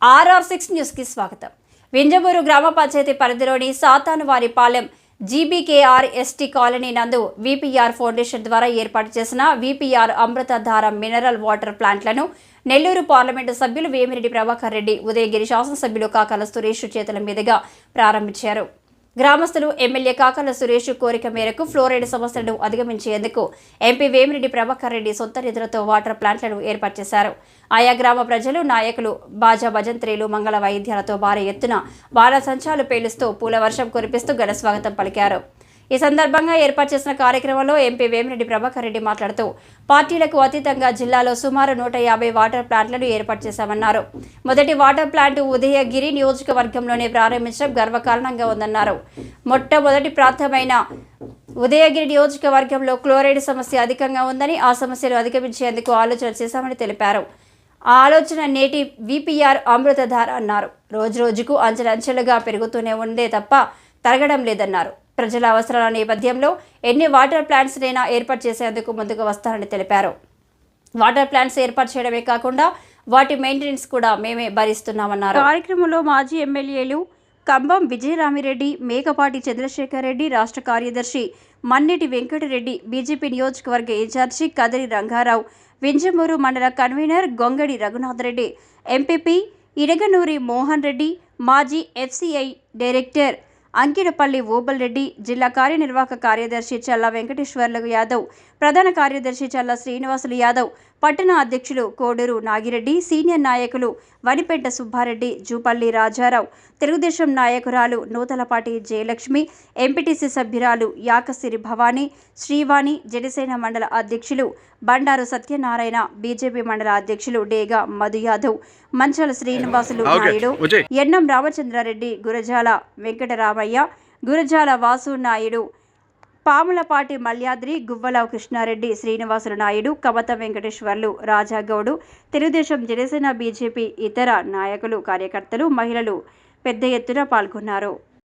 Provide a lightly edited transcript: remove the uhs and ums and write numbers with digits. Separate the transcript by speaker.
Speaker 1: RR6 న్యూస్కి స్వాగతం. వింజమూరు గ్రామ పంచాయతీ పరిధిలోని సాతానువారిపాలెం GBKR ST కాలనీ నందు VPR ఫౌండేషన్ ద్వారా ఏర్పాటు చేసిన VPR అమృతధార మినరల్ వాటర్ ప్లాంట్లను నెల్లూరు పార్లమెంటు సభ్యులు వేమిరెడ్డి ప్రభాకర్ రెడ్డి, ఉదయగిరి శాసనసభ్యులు కాకాల సురేష్ చేతుల మీదుగా ప్రారంభించారు. గ్రామస్తులు ఎమ్మెల్యే కాకాల సురేష్ కోరిక మేరకు ఫ్లోరైడ్ సమస్యలను అధిగమించేందుకు ఎంపీ వేమిరెడ్డి ప్రభాకర్ రెడ్డి సొంత నిధులతో వాటర్ ప్లాంట్లను ఏర్పాటు చేశారు. ఆయా గ్రామ ప్రజలు, నాయకులు బాజా భజంత్రీలు, మంగళ వాయిద్యాలతో భారీ ఎత్తున బాణసంచాలు పేలుస్తూ పూల వర్షం కురిపిస్తూ ఘన స్వాగతం పలికారు. ఈ సందర్భంగా ఏర్పాటు చేసిన కార్యక్రమంలో ఎంపీ వేమిరెడ్డి ప్రభాకర్ రెడ్డి మాట్లాడుతూ పార్టీలకు అతీతంగా జిల్లాలో సుమారు 150 వాటర్ ప్లాంట్లను ఏర్పాటు చేశామన్నారు. మొదటి వాటర్ ప్లాంట్ ఉదయగిరి నియోజకవర్గంలోనే ప్రారంభించడం గర్వకారణంగా ఉందన్నారు. మొట్టమొదటి ప్రాంతమైన ఉదయగిరి నియోజకవర్గంలో క్లోరైడ్ సమస్య అధికంగా ఉందని, ఆ సమస్యను అధిగమించేందుకు ఆలోచన చేశామని తెలిపారు. ఆ ఆలోచన నేటి VPR అమృతధార అన్నారు. రోజురోజుకు అంచెలంచెలుగా పెరుగుతూనే ఉందే తప్ప తరగడం లేదన్నారు. ప్రజల అవసరాల నేపథ్యంలో ఎన్ని వాటర్ ప్లాంట్స్నైనా ఏర్పాటు చేసేందుకు ముందుకు వస్తారని తెలిపారు. వాటర్ ప్లాంట్స్ ఏర్పాటు చేయడమే కాకుండా వాటి మెయింటెనెన్స్ కూడా మేమే భరిస్తున్నామన్నారు. కార్యక్రమంలో మాజీ ఎమ్మెల్యేలు కంబం విజయరామిరెడ్డి, మేకపాటి చంద్రశేఖర్ రెడ్డి, రాష్ట్ర కార్యదర్శి మన్నెటి వెంకటరెడ్డి, బీజేపీ నియోజకవర్గ ఇన్ఛార్జి కదరి రంగారావు, వింజమూరు మండల కన్వీనర్ గొంగడి రఘునాథ్ రెడ్డి, ఎంపీపీ ఇడగనూరి మోహన్ రెడ్డి, మాజీ FCI డైరెక్టర్ అంకిడపల్లి ఓబల్ రెడ్డి, జిల్లా కార్యనిర్వాహక కార్యదర్శి చల్లా వెంకటేశ్వర్లు యాదవ్, ప్రధాన కార్యదర్శి చల్లా శ్రీనివాసులు యాదవ్, పట్టణ అధ్యక్షులు కోడూరు నాగిరెడ్డి, సీనియర్ నాయకులు వనిపెంట సుబ్బారెడ్డి, జూపల్లి రాజారావు, తెలుగుదేశం నాయకురాలు నూతలపాటి జయలక్ష్మి, ఎంపీటీసీ సభ్యురాలు యాకసిరి భవానీ, శ్రీవాణి, జనసేన మండల అధ్యక్షులు బండారు సత్యనారాయణ, బీజేపీ మండల అధ్యక్షులు డేగా మధు యాదవ్, మంచాల శ్రీనివాసులు నాయుడు, ఎన్నం రామచంద్రారెడ్డి, గురజాల వెంకటరామయ్య, గురజాల వాసు నాయుడు, పాములపాటి మల్యాద్రి, గువ్వల కృష్ణారెడ్డి, శ్రీనివాసులు నాయుడు, కమత వెంకటేశ్వర్లు, రాజాగౌడు, తెలుగుదేశం, జనసేన, బీజేపీ ఇతర నాయకులు, కార్యకర్తలు, మహిళలు పెద్ద ఎత్తున పాల్గొన్నారు.